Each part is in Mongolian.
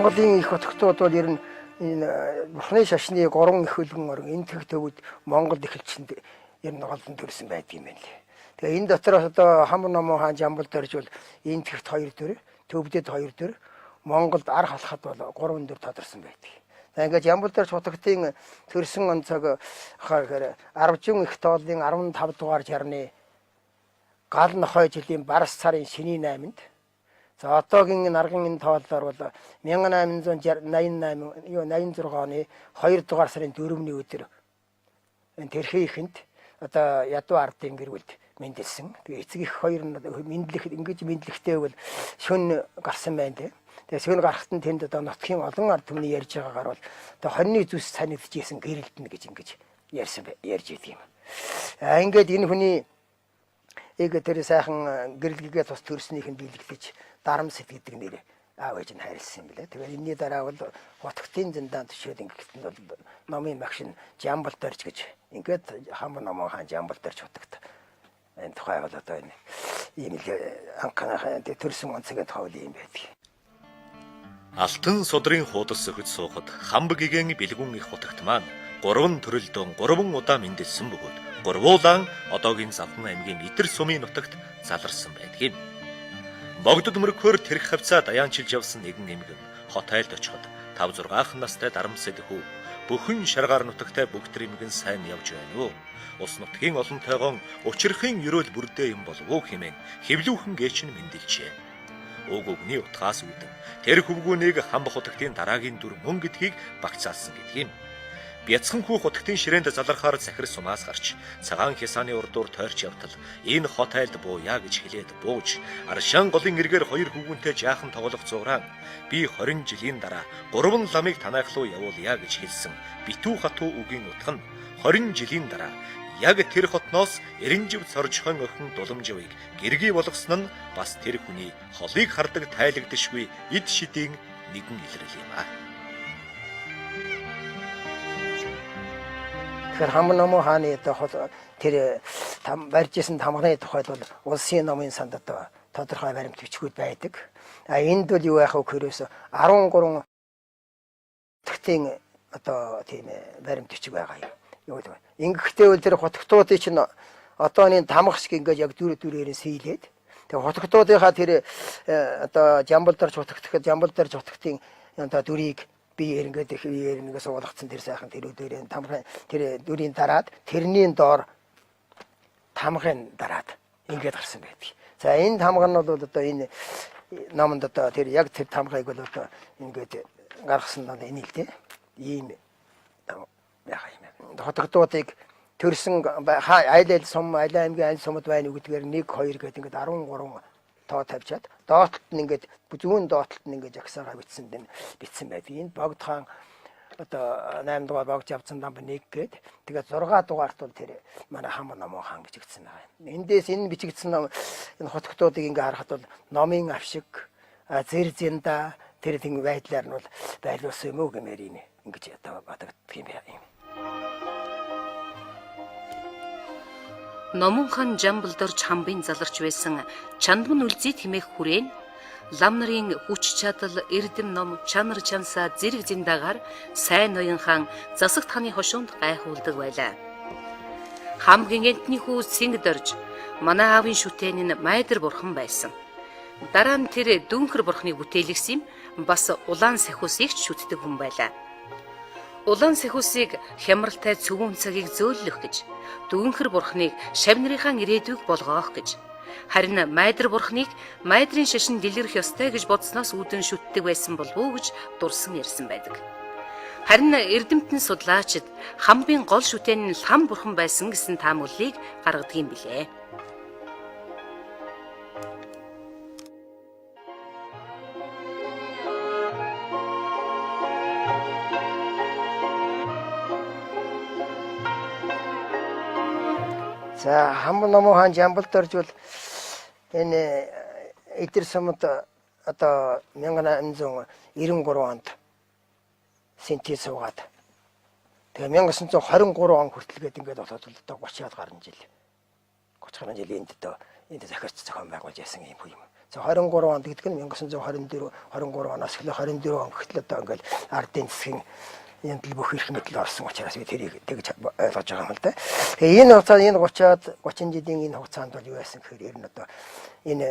Монголын их хотгтууд бол ер нь энэ бурхны шашны 3 их хөлгөн орон энэ тэг төвд Монголд эхэлчихэнд ер нь голдон төрсэн байдаг юм байна лээ. Тэгээ энэ дотроос одоо Хамар Номон хаан Жамбал дорж бол энэ тэгт 2 төр, төвдөд 2 төр, Монголд ар халахад бол 3 төр тодорсон байдаг. За ингээд Жамбал дорж хотгтын төрсөн онцог хахаар Арвжин их тооллын 15 дугаар жарны гал нохой жилийн барс сарын шөнийн 8-нд за одоогийн наргын энэ тооллоор бол 1886 оны 2 дугаар сарын 4-ний өдөр энэ тэрхийхэнд одоо ядуу ардын гэрүүлд мэндэлсэн. Тэгээ эцэг их хоёр нь мэдлэх ингэж мэдлэхтэй бол шөн гарсан байна лээ. Тэгээ шөн гарахт нь тэнд одоо нутгийн олон ард түмний ярьж байгаагаар бол одоо 20-ны зүс санагдчихсэн гэрэлтэн гэж ингэж ярьж идэг юм. Ингээд энэ хүний тэр сайхан гэрэлгээ тус төрснийх нь биелэгдэж Дарамсэт гэдэг нэр аав ээж нь хайрлсан юм билээ. Тэгэхээр энэний дараа бол хотгтын зэндаан төшөөд ингээд нь бол номын магшин Жамбал дорж гэж ингээд Хамар Номон хаан Жамбал дорж хотогт энэ тухай бол одоо энэ ийм л анхаарал төрсөн онцгийн тухай юм байдаг. Алтан судрын хуудас сөхөж суухад Хамбагийн бэлгүн их хотогт маань 3 төрөлдөн 3 удаа мэндэлсэн бөгөөд 3 улаан одоогийн Завхан аймгийн Идэр сумын нутагт заларсан байдаг юм. Богдод мөрөхөр тэрх хавцаа даянчилж явсан нэгэн эмгэн хот айлд очиход 5-6 настай Дарамсэд хүү бүхэн шаргаар нутагтай бүгд эмгэн сайн явж байна уу? Ус нутгийн олонтойгон учирхын ерөөл бүрдээ юм болов уу хэмээн хэвлүүхэн гээч нь мэндэлжээ. Уг үгний утгаас үүдэн тэр хөвгүүнийг Хамбах хотогтын дараагийн дүр мөн гэдгийг багцаалсан гэдэг юм. Бяцхан хүү хотогтын ширээнд залархаар захир сумаас гарч цагаан хясааны урдуур тойрч явтал энэ хот айлд бууя гэж хэлээд бууж аршаан голын эргээр 2 хөвгүнтэй жаахан тоглох зуурaan би 20 жилийн дараа 3 ламыг танайхлуу явуулъя гэж хэлсэн битүү хатуу үгийн утга нь 20 жилийн дараа яг тэр хотноос Эренжив цоржхон охин Дуламживыг гэргий болгосон нь бас тэр хүний холыг хардаг тайлагдшгүй эд шидийн нэгэн илрэл юм аа. Тэгэхээр Хамар Номон хааны тэр барьжсэн тамганы тухайд бол улсын номын санд одоо тодорхой баримт бичгүүд байдаг. Энд бол юу яах вэ гэхээрээс 13 хотгтын одоо тийм баримт бичиг байгаа юм. Ингэхдээ бол тэр хотгтуудын чинь одооний тамга шиг ингээд яг дүрээрээ сийлээд тэгээ хотгтуудынхаа тэр одоо Жамбал дорж хотгоход Жамбал дорж хотгтын одоо дүрийг би ингээд их нэгээс суулгацсан тэр сайхан тэр өдөрийн тамгын тэр дүрийн дараад тэрний доор тамгын дараад ингээд гарсан байдаг. За энэ тамга нь бол одоо энэ номонд одоо тэр яг тэр тамгыг бол одоо ингээд гаргасан нь энэ л дээ. Ийм яах юм. Хотготуудыг төрсөн айл сум айл аймгийн айл сумд байна гэдгээр 1 2 гэдэг ингээд 13 тоо тавьчаад доотлолт нь ингээд зүүн доотлолт нь ингээд жагсаага бичсэн байдаг. Энд Богд хаан одоо 8 дугаар Богд явцсан дам 1 гээд тэгээд 6 дугаарт бол тэр манай Хамар Номон хаан бичигдсэн байгаа. Эндээс энэ бичигдсэн ном энэ хотготуудыг ингээд харахад бол номын авшиг зэр зэнда тэр тийм байдлаар нь бол байлуулсан юм уу гэмээр ингэж одоо бодогддог юм байна. Номон хаан Жамбал дорж хамбын заларч байсан чандман үлзий тэмээх хүрээн лам нарын хүч чадал эрдэм ном чанар чансаа зэрэг зиндагаар сайн ноён хаан засагт хааны хошуунд гайхуулдаг байлаа. Хамгийн энтний хүү Синг дорж манай аавын шүтэн нь Майдар бурхан байсан. Дараа нь тэр Дүнхэр бурханыг бүтээлгсэн бас улаан сахиусыг шүтдэг хүн байлаа. Улаан сахиусыг хямралтай цөвөн цагийг зөөлөх гэж Дүнхэр бурхныг шавнырынхаа ирээдүйг болгоох гэж харин Майдар бурхныг Майдрын шашин дэлгэрэх ёстой гэж бодсноос үүдэн шүтдэг байсан болов уу гэж дурсан ярьсан байдаг. Харин эрдэмтэн судлаачид Хамбын гол шүтэн нь Лам бурхан байсан гэсэн таамаглалыг гаргадаг юм билээ. За Хамар Номон хаан Жамбал дорж бол энэ Идэр сумд одоо 1893 онд сентябрь суугаад тэгээ 1923 он хүртэл гээд ингээд болоод одоо 30-аад гаруй жил 30 гаруй жил энд захирч зохион байгуулж яасан юм хүү юм. За 23 онд гэдэг нь 1924 23 оноос эхлээ 24 он гэтэл одоо ингээл ардын засгийн энэ бүх эрх мэдэл орсон учраас би тэрийг тэгж ойлгож байгаа юм л да. Тэгээ энэ хугацаанд энэ 30 жилийн энэ хугацаанд бол юу яасан гэхээр ер нь одоо энэ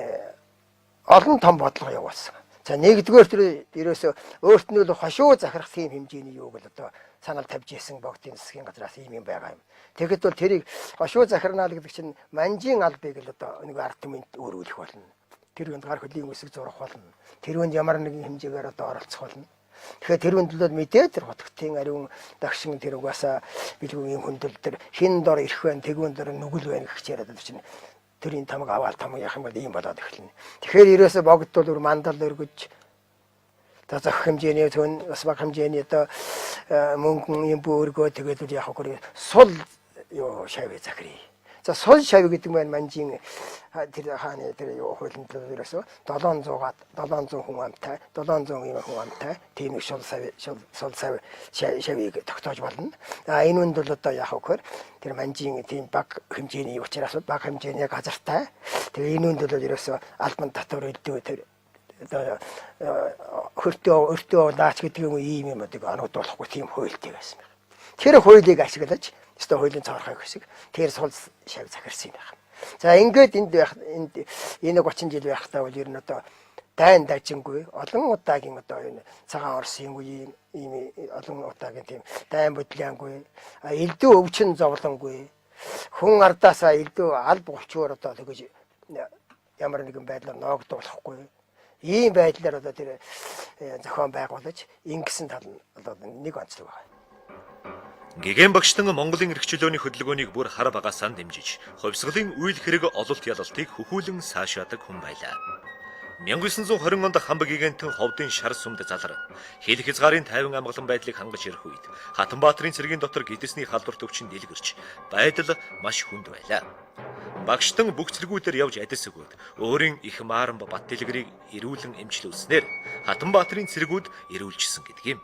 олон том бодлого явуулсан. За нэгдүгээр тэр ерөөсөө өөрт нь л хошуу захирах тийм хэмжээний юуг л одоо санал тавьж исэн богдын засгийн газраас ийм юм байгаа юм. Тэгэхэд бол тэрийг хошуу захирнаа л гэдэг чинь манжийн албыг л одоо нэг ард түмэнд өөрүүлэх болно. Тэр үнд гар хөлийн үсэг зурах болно. Тэр үнд ямар нэгэн хэмжээгээр одоо оролцох болно. Тэгэхээр тэр үнд л мэдээ тэр хотгтын ариун дагшин тэр угаасаа билгүүгийн хүндэл тэр хин дор ирэх байна, тэгүүн дор нүгэл байна гэх чирээд тэр чинь тэрийн тамга аваад тамга яах юм бол ийм болоод эхэлнэ. Тэгэхээр ерөөсө богдтол өр мандал өргөж за зах хэмжээний төн бас баг хэмжээний одоо мөнгөн юм бөөргөө тэгээд л яах вэ? Сул ёо шавь захирий. За сул шавь гэдэг нь манжийн тэр хааны тэр юу хуулийн төлөв ерөөсө 700 хүн амтай 700 юм хүн амтай тийм их сул шавьыг тогтоож болно. А энэ үнд бол одоо яах вэ? Тэр манжийн тийм баг хэмжээний учраас баг хэмжээний газартай. Тэгээ энэ үнд бол ерөөсө албан татвар элдв тэр одоо хөртөө наач гэдэг юм ийм юмыг ануудуулахгүй тийм хуультай байсан байна. Тэр хуулийг ашиглаж өстой хуулийн цаорхайг хэсэг тэр сул шавь захирсан юм байна. За ингээд энд энэ 30 жил байхдаа бол ер нь одоо дайн дажингүй олон удаагийн одоо энэ цагаан Орсын үеийн ийм олон удаагийн тийм дайн бодлоонгүй элдв өвчин зовлонгүй хүн ардаасаа элдв алба болчоор одоо тэгэж ямар нэгэн байдлаар ноогдуулахгүй ийм байдлаар одоо тэр зохион байгуулж ингэсэн тал нь одоо нэг онцлог байна. Гэгэн багштан Монголын эрх чөлөөний хөдөлгөөнийг бүр хар багасаа дэмжиж, хувьсгалын үйл хэрэг ололт ялалтыг хөхүүлэн цаашаадаг хүн байлаа. 1920 онд Хамб гигантын ховдын шар сүмд залар хил хязгаарын 50 амгалан байдлыг хангаж ирэх үед Хатанбаатарын цэргийн дотор гэдэсний халдварт өвчин дэлгэрч байдал маш хүнд байлаа. Багштан бүх цэргүүдээр явж адис өгөөд өөрийн их Мааранба бат дэлгэрийг эрүүлэн эмчлүүлснээр Хатанбаатарын цэргүүд эрүүлжсэн гэдэг юм.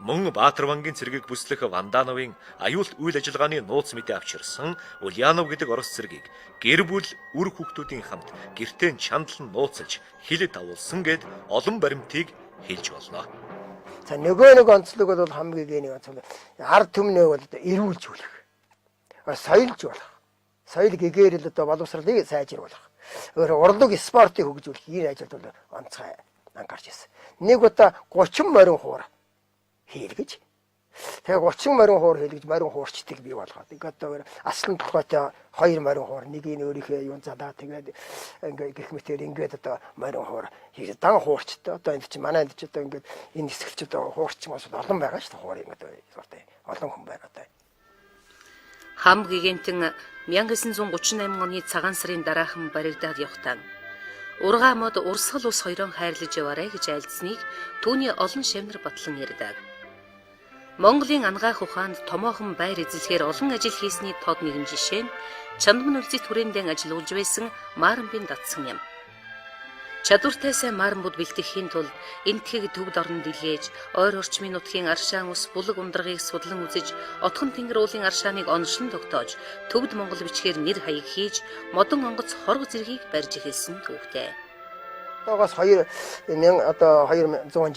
Мөн Баатарвангийн цэргийг бүслэх Вандановын аюулт үйл ажиллагааны нууц мэдээ авчирсан Ульянов гэдэг орос цэргийг гэр бүл үр хүүхдүүдийн хамт гэртээ чандлан нууцлж хилэд дагуулсан гэд олон баримтыг хэлж болно. За нөгөө нэг онцлог бол хамгийн нэг онцлог ард түмнээ бол эрүүлжүүлэх. Соёлжуулах. Соёл гэгээр л одоо боловсролыг сайжруулах. Урлаг спортыг хөгжүүлэх энэ ажилд бол онцгой анхаарч ирсэн. Нэг удаа 30 морин хуур хийлгэж. Тэгээ 30 морин хуур хийлгэж морин хуурчдыг бий болгоод. Ингээд одоо аслан тохойтой 2 морин хуур нэг нь өөрийнхөө юун задаа тэгээд ингээд гэх мэтээр ингээд одоо морин хуур хийж дан хуурчтай. Одоо энэ чинь манай энэ чинь одоо ингээд энэ хэсэгч одоо хуурч мас олон байгаа шүү дээ хуурын ингээд олон хүн байна одоо. Хамб гигантын 1938 оны цагаан сарын дараахан баригдаад явхдаа ургаа мод урсгал ус хоёроо хайрлаж яваарай гэж айлдсныг түүний олон шавнар батлан ярьдаг. Монголын ангаах ухаанд томоохон байр эзлэхээр олон ажил хийсний тод нэгэн жишээ нь Чандман үлзий түрээндээ ажиллаж байсан Мааранбын датсан юм. Чадвартай сайн Мааранбууд бэлтгэхийн тулд энтхийг төвд орон дэлгээж, ойр орчмын нутгийн аршаан ус булаг ундрагыг судлан үзэж, отхон тэнгэр уулын аршааныг оншин тогтоож, төвд Монгол бичгээр нэр хаяг хийж, модон онгоц хорго зэргийг барьж эхэлсэн түүхтэй. Тогоос 200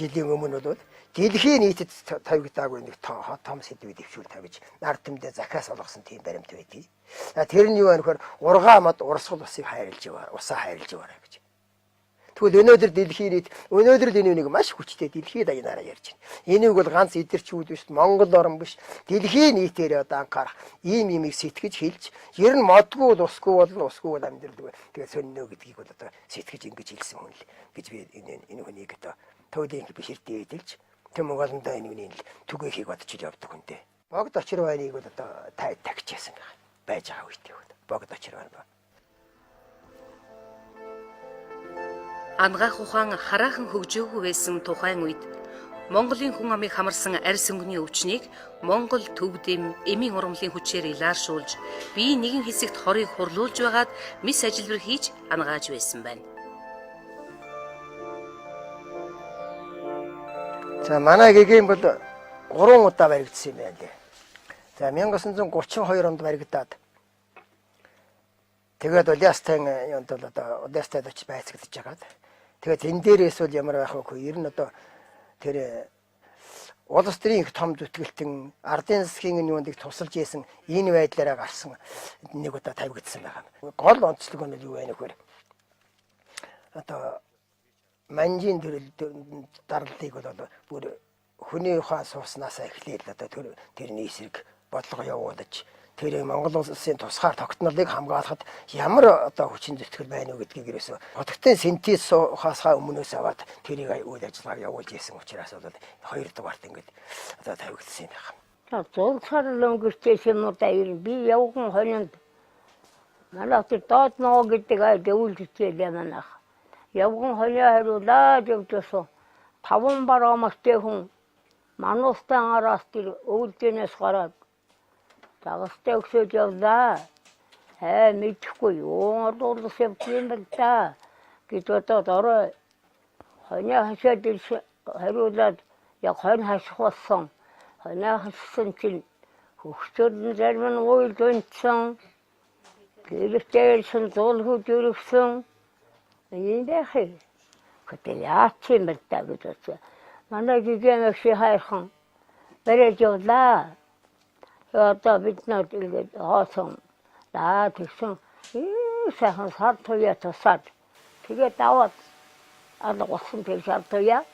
жилийн өмнө бол дэлхийн нийтэд тавигдаагүй нэг том сэдвүүд дэвшүүл тавьж ард түмдээ захиас олгосон тийм баримт байдгийг. Тэр нь юу вэ гэхээр ургаа мод урсгал усыг хайрлаж яваа, усаа хайрлаж яваарай гэж. Тэгвэл өнөөдөр дэлхийн нийт өнөөдөр л энэ үнийг маш хүчтэй дэлхийд аянаараа ярьж байна. Энийг бол ганц эдгэрчүүд биш, Монгол орн биш, дэлхийн нийтээр одоо анхаарах ийм юмыг сэтгэж хэлж, ер нь модгүй бол усгүй болно, усгүй бол амьдралгүй. Тэгээд сөннөө гэдгийг бол одоо сэтгэж ингэж хэлсэн хүн л гэж би энэ хүнийг одоо төвлийн биширдээ эдэлж тэм Монголондоо энэ үнийг түгээхийг бодож явдаг хүнтэй. Богд очир байныг бол одоо тагчаасан байж байгаа үедээ богд очир байна. Ангаах ухаан хараахан хөгжөөгүй байсан тухайн үед Монголын хүн амыг хамарсан арьс өнгөний өвчнийг Монгол төвдөм эмийн урамлын хүчээр илааршуулж, биеийн нэгэн хэсэгт хорыг хурлуулж байгаад мис ажилбар хийж ангааж байсан байна. За манай гэгээн бол 3 удаа баригдсан юм байна лээ. За 1932 онд баригдаад Тэгээд Улаастайн юунд бол одоо Улаастайд очиж байцагдж байгаад тэгээд энэ дээрээс бол ямар байх вэ? Ер нь одоо тэр улс төрийн их том зүтгэлтэн ардын засгийн юунд их тусалж ийсэн энэ байдлаараа гарсан нэг удаа тавигдсан байгаа. Гол онцлог нь юу вэ нөхөр? Одоо манжийн дарлалыг бол бүр хүний ухаан сууснаас эхлээл одоо тэрний эсрэг бодлого явуулж тэр Монгол улсын тусгаар тогтнолыг хамгаалахад ямар одоо хүчин зүтгэл байна уу гэдгийг ерөөсө хотогтын синтез ухаасаа өмнөөс аваад тэрийг үйл ажиллагааг явуулж исэн учраас бол 2 дугаарт ингээд одоо тавигдсан юм байна. Зурсаар өнгөрчээс юмудаа ирэн би явган хонинд манай тэр доод ноо гэдэг ай дэвүүлжтэй манайх. Явган хонио хариулаад явжсэн 5 бараа мастэй хүн мануустай араас тэр өвөлдөнөөс гараад дагастай өсөж явлаа. Мэдхгүй юу олуулс явсан байна та гэж бодоод орой хонио хашаад хариулаад яг хонь хаших болсон. Хонио хашсан чинь хөвчөрн зарим нь уйлд унтсан. Гэртээсэн зулхуд өргсөн. Энэ дэхэ хөтөл яачин бэлтаа гэж бодсон. Манай гигэмэгш хайрхан барэж явлаа. Одоо бид нар тэгээд хоосон. Тэгсэн сайхан сар туяа тусаад тэгээд даваад алгасан тэр сар туяа.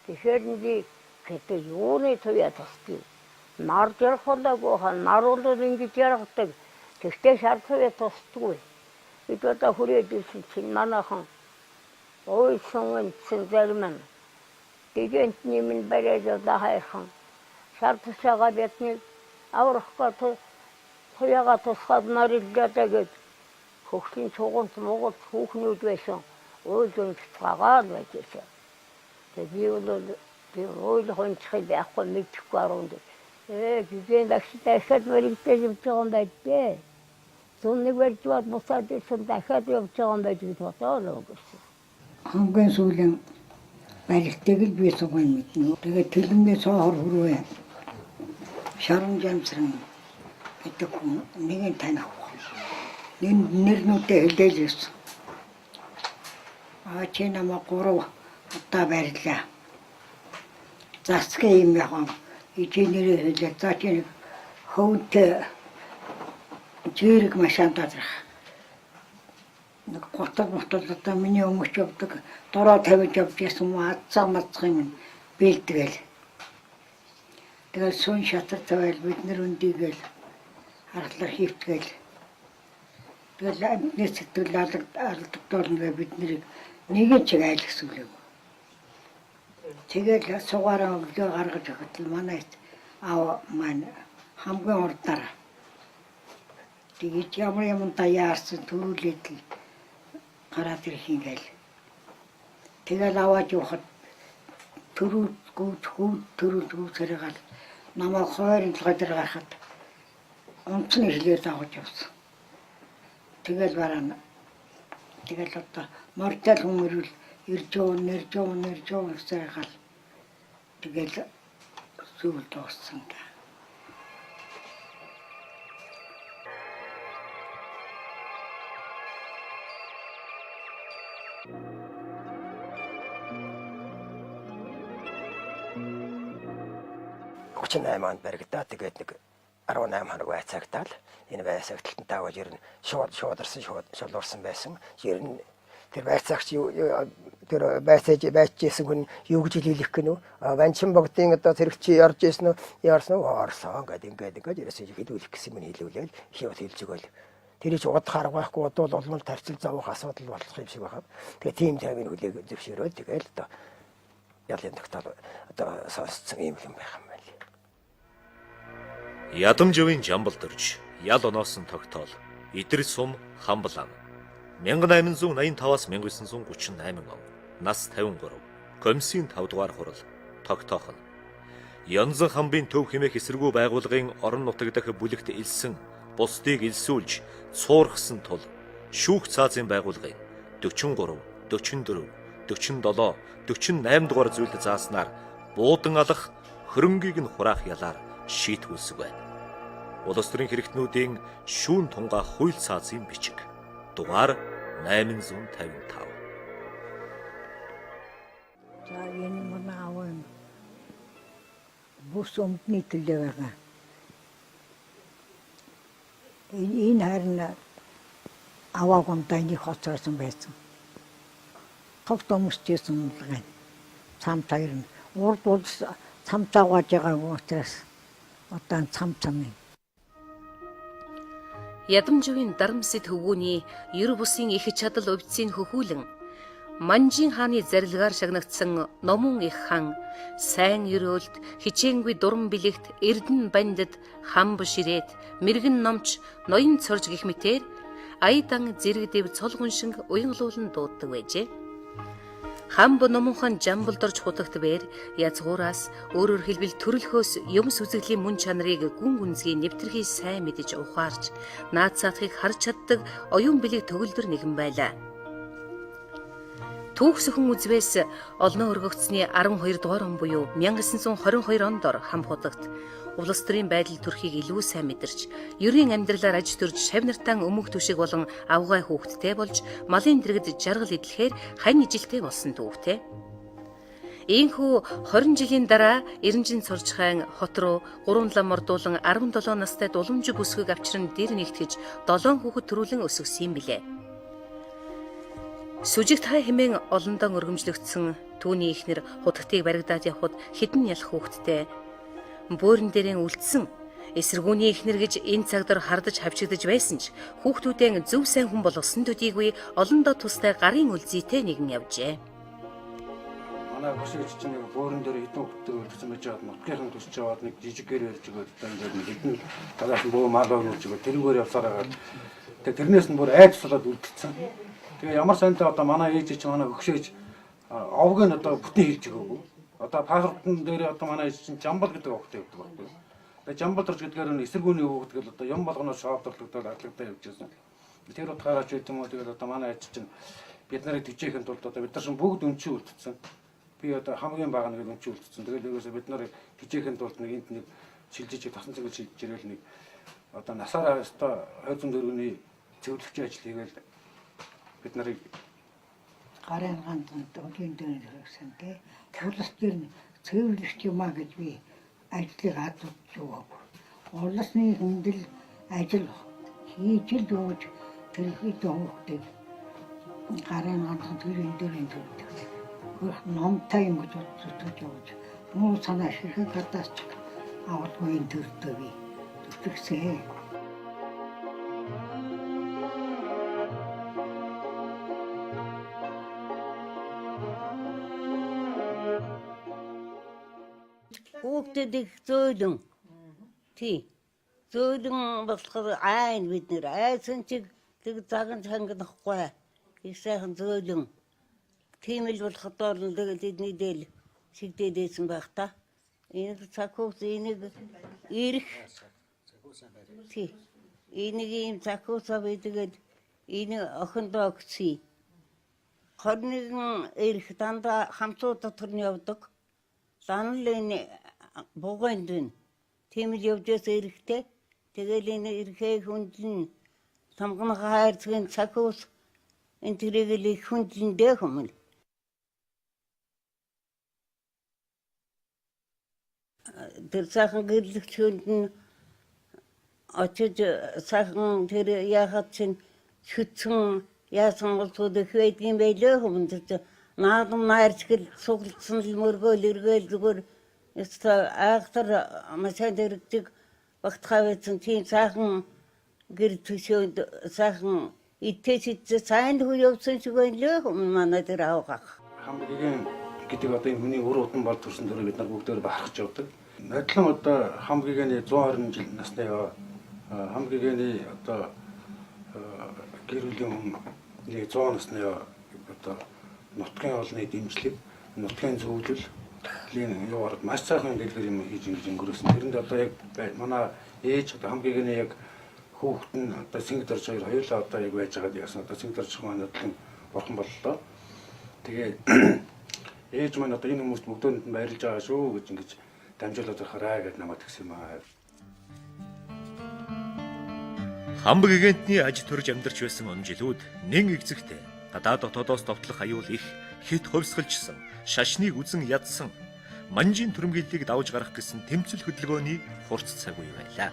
Тэгэхээр нэг гэдэг юуны туяа тусдгийг нар жархалаагүй хан наруулал ингэж яргадаг. Тэгтээ сар туяа тусдгүй. Бид одоо хүрээд ирсэн чинь манайхан ойсон үнсэн зарим нь тэгэнт нэмэн барэж одоо хайрхан сар тусаага битний аврахгаа туяага тусгаад нарилдаа гэж хөгшин цугунд Монгол хүүхнүүд байсан ойлон цацгаагаад байжсэн. Тэгээд би ойл хонцхой байхгүй мэдхгүй арунд. Гигэн дахиад мөрөгтэй юм цаан байдээ. Зунныг барьжваад бусаад ирсэн дахиад явж байгаа юм байж гэж бодоолоо гэсэн. Хамгийн сүүлийн барилтыг л би суган мэднэ. Тэгээд төлөмний цаахар хүрвээ. Шаран Жамсран гэдэг хүн нэгэн таних. Нэрнүүдээ хэлээд ирсэн. Чи намайг 3 удаа барилаа. Засгийн юм яхан. Ичнэрээ хэлээд за чи хөвөнтэй жирэг машин тадрах. Нэг готод мотодоо миний өмч явдаг. Дороо тавьж явж ясан муу адцаа мацх юм бэлтгэл. Тэгээд сүн шатар тавил бид нэр өндийгэл харгалаар хийвтгэл. Тэгээд амтны сэтгэл алдагдуулна бид нэрийг нэгэн чиг айлгсан үлээ. Тэгээд сугаараа өглөө гаргаж өгөтөл манай аав маань хамгийн урдаар тэгээд ямар та яарсан төрүүлээд гараад ирэх юм гээл. Тэгээд аваад явахад төрүүлгүү царайгаал намайг хойрын толгойд гарахад онцны хэлээд аваад явсан. Тэгэл барана. Тэгэл одоо мордал хүмүүрүүл ирж явна царайгаал. Тэгэл зүйл дууссан та. Онд баригдаа тэгээд нэг 18 хоног байцаагтаал энэ байцаагталтанд тавьж ер нь шуулуурсан байсан. Ер нь тэр байцаагч тэр байцаажсэн хүн юу гэж хэлэх гэнэ үү? Ванчин богдын одоо тэрэгчи ярьж ирсэн үү? Яарсан уу? Орсон ингээд ерөөсөө хэлүүлэх гэсэн юм хэлүүлээл хийвэл хэлж өгөөл. Тэрийг удах арга байхгүй бодвол олмол тарцал зовох асуудал болох юм шиг байна. Тэгээд тийм тайвын хүлээг зөвшөөрөөд тэгээд одоо ялын тогтоол одоо сонсцсон юм байна. Ядамжавын Жамбал дөрж, ял оноосон тогтоол, Идэр сум Хамблан 1885-аас 1938 он, нас 53, комиссийн 5 дугаар хурал, тогтоох нь. Янзан хамбын төв хэмээх эсэргүү байгууллагын орон нутаг дахь бүлэгт илсэн, бусдыг илсүүлж, цуурхсан тул, шүүх цаазын байгууллагын 43, 44, 47, 48 дугаар зүйлд зааснаар буудан алах хөрөнгийг нь хураах ялаар шийтгүүлсэг байна. Улс төрийн хэрэгтнүүдийн шүүн тунгаа хууль цаазын бичиг. Дугаар 855. За энэ манай авын бус өмдний төлөө байгаа. Энэ харин аваа гомдойны хоцорсон байсан. Ховт өмсчихсэн юм байна. Цам таяр нь урд улс цамцаа гож байгаа учраас одоо цам. Ядамжийн Дарамсэд хөвгүүний ер бусын их чадал увдсыг хөхүүлэн Манжин хааны зарилгаар шагнагдсан Номон их хан сайн өрөөлд хичээнгүй дуран бэлэгт Эрдэнэ бандад хамб ширээд мэрэгэн номч ноён цорж гих мэтээр аядан зэрэгдэв цолгоншинг уянгалуулан дууддаг байжээ. Хамб Номонхон жамбалд орж хутагт бээр язгуураас өөрөөр хэлбэл төрөлхөөс юмс үзэглийн мөн чанарыг гүн гүнзгий нэвтрхий сайн мэдэж ухаарч наад цаатхыг харж чаддаг оюун бэлэг төгөлдөр нэгэн байлаа. Түүх сөхөн үзвээс олноо өргөгдсөний 12 дугаар он буюу 1922 онд хам хутагт улс төрийн байдал төрхийг илүү сайн мэдэрч, ерийн амьдралаар аж төрж шав нартан өмөх түшиг болон авгай хүүхэдтэй болж малын дэргэд жаргал идэлхээр хань ижилтэй болсон түүхтэй. Ийхүү 20 жилийн дараа Эренжин цорчхайн хот руу 3 лам ордуулан 17 настай дуламж бүсгүйг авчран дэр нэгтгэж 7 хүүхэд төрүүлэн өсгсөн юм билээ. Сүжигт хай хэмээн олондон өргөмжлөгдсөн түүний ихнэр хутагтыг баригдаад явхад хідэн ялах хүүхэдтэй бөөрн дээрээ үлдсэн эсэргүүний ихнэр гэж энэ цагдор хардаж хавчигдаж байсан ч хүүхдүүдэн зөв сайн хүн болгосон төдийгүй олондоо тустай гарын үлзийтэй нэгэн явжээ. Манай хөшөөч чинь нэг бөөрн дээр хідэн хүүхдтэй үлдсэн байж байгаа нутгийнхан төсч яваад нэг жижиггээр ярьж өгөөд энэ нэг хідэн талаас нь бөө мал өгөөж өгөөд тэрүүгээр явсаар байгаа. Тэгээ тэрнээс нь бүр айдас болоод үлдсэн. Тэгээ ямар сантай одоо манай ээж чинь манай хөшөөч овг нь одоо бүтэн хийж өгөөгүй. Одоо паспортын дээр одоо манай ээж чинь жамбал гэдэг огтой явдаг байхгүй. Тэгээ жамбал төрж гэдгээр нь эсэргүүний хүүхэд гэл одоо юм болгоно шоовдорлогдоод адлагдаа явж байсан. Тэр утгаараа ч юм уу тэгээд одоо манай ээж чинь бид нарыг төвчээхэд тулд одоо бид нар шин бүгд өнчөө үлдсэн. Би одоо хамгийн бага нэг өнчөө үлдсэн. Тэгээд ерөөсөө бид нарыг төвчээхэд тулд нэг энд нэг шилжиж тасан цагт шилжиж ирэл нэг одоо насаараа өстой 204-ний цэвэрлэгч ажил хийгээл бид нарыг Гарын ганцнд өгийн дээр хэрэгсэн те. Улс дээр цэвэрлэгч юмаа гэж би ажлыг хадгалж өгөөгүй. Улсны хүндэл ажил хийж л өгч тэрхий дөнгөтэй гарын ганцнд тэрэн дээр төлдөг. Хөх номтой юм гэж бодож явж муу санаа ширхэг гадаас ч авалгүй энэ төрдөө би төсөгсөө. Хүүхдэд их зөөлөн. Тий. Зөөлөн болохоор айн бид нэр айсан чиг тэг заган хангахгүй. Их сайхан зөөлөн. Тийм л болоход бол тэгэл эдний дээл шигдээдсэн байх та. Энэ цахуус энийг ирэх. Тий. Энийг ийм цахуусаа бидгээд энэ охиндоо өгсөн. 21 ирэх дандаа хамтуу дотор нь явдаг. Ланл энэ буганд нь тийм л явжээс эрэхтэй. Тэгэл энэ эрхээ хүндлэн самган хайрцгийн цахиус энэ тэрийг л их хүндлэндээ хүмүүл. Тэр сайхан гэрлэгчэнд нь очиж сайхан тэр яхад чинь шүтсэн яасан болцоод их байдгийн байлээ хүмүүст. Наадам найрчгэл суглдсан л мөргөөл эргээл зүгээр өстой айхтар машин дэрдэг багтхай байсан тийм сайхан гэр төшөөд сайхан итгэж сайн хүү явсан шиг байлээ хүмүүс манай дээр авах. Хамгийн гэдэг одоо энэ хүний үр удам бол төрсөн дөрөв бид нар бүгдээр бахархаж явдаг. Адилхан одоо хамгийн 120 жил насны хамгийн одоо гэр бүлийн хүн 100 насны одоо нутгийн олны дэмжлэг, нутгийн зөвлөл лийн юугаар маш сайхан дэлгэр юм хийж өнгөрөөсөн. Тэрэнд одоо яг манай ээж одоо хамгийн яг хүүхэд нь одоо Сингд орж хоёулаа одоо яг байж байгаад яасан одоо Сингд орж байгаа манайдлан бурхан боллоо. Тэгээ ээж маань одоо энэ хүмүүст бүгдөөнд баярлж байгаа шүү гэж ингэж дамжуулаад байхаараа гэж намайг тэгсэн юм аа. Хамбаг гигантний аж төрж амьдарч байсан он жилүүд нэнэгзэгтэй гадаад дотоодоос довтлох аюул их хит ховсгалжсан шашныг үзэн ядсан манжийн түрэмгийллийг давж гарах гэсэн тэмцэл хөдөлгөөний хурц цаг үе байлаа.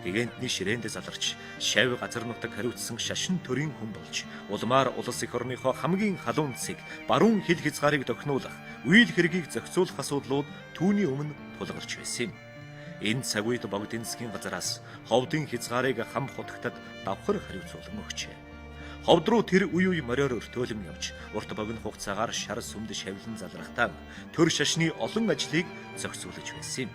Гигантний ширээндээ заларч шавь газар нутаг хариуцсан шашин төрийн хүн болж улмаар улс эх орныхоо хамгийн халуун цэг баруун хил хязгаарыг дохинуулах үйл хэргийг зохицуулах асуудлууд түүний өмнө тулгарч байсан юм. Энэ цаг үед богдын засгийн газараас ховдын хязгаарыг хам хутагтад давхар хариуцуулан өгчээ. Ховд руу тэр үе үе мориор өртөөлөн явж урт богино хугацаагаар шар сүмд шавлан залрахтаа төр шашны олон ажлыг зохицуулж байсан юм.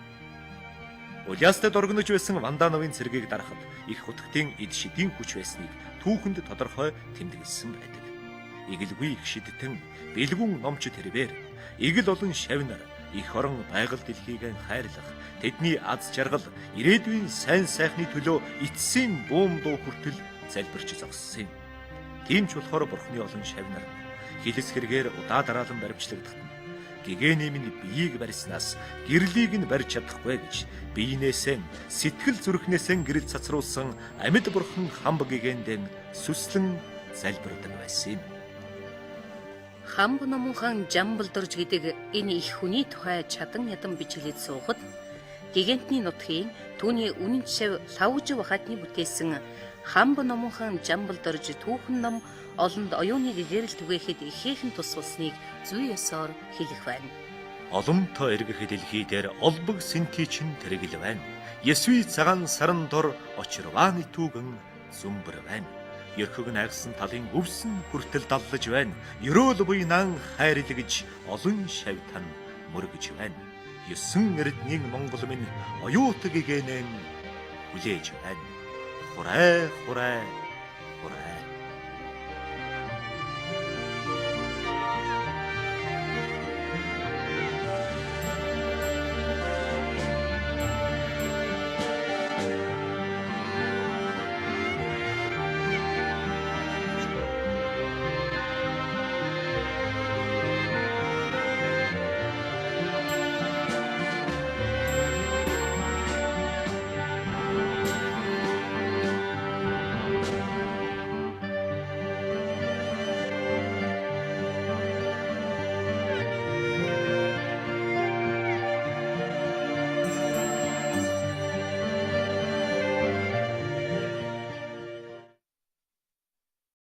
Улаастад оргинож байсан Вандановын цэргийг дарахад их хутагтын эд шидийн хүч байсныг түүхэнд тодорхой тэмдэглэсэн байдаг. Игэлгүй их шидтэн бэлгүн номч тэрбээр игэл олон шавнар их орон байгаль дэлхийг хайрлах тэдний аз жаргал ирээдүйн сайн сайхны төлөө эцсийн буум дуу хүртэл залбирч зогссон юм. Тийм ч болохоор бурхны олон шавнар хилэс хэрэгээр удаа дараалан баримтлагдах гигэний минь биеийг барьснаас гэрлийг нь барьж чадахгүй гэж биенээсээ сэтгэл зүрхнээсээ гэрэл цацруулсан амьд бурхан хамбаг гигэндэн сүслэн залбирдаг байсан юм. Хамб номонхан Жамбалдорж гэдэг энэ их хүний тухай чадан ядан бичиглэж суухад гигантний нутгийн түүний үнэн шав лавжив хатны бүтээсэн Хамб номонхан Жамбалдорж түүхэн ном олонд оюуныг гэрэл түгээхэд ихээхэн тус болсныг зүй ёсоор хэлэх байна. Олонтой эргэх дэлхий дээр олбог синтичин тэрэгэл байна. Есүи цагаан саран дор очирвааны түүгэн зүмбэр байна. Ерхөг найгсан талын өвсөн хүртэл даллаж байна. Ерөөл буйнаан хайрлаж олон шавтан мөргөж байна. 9 эрдний Монгол минь оюутаг гэгэнэн хүлээж байна. Хурай хурай хурай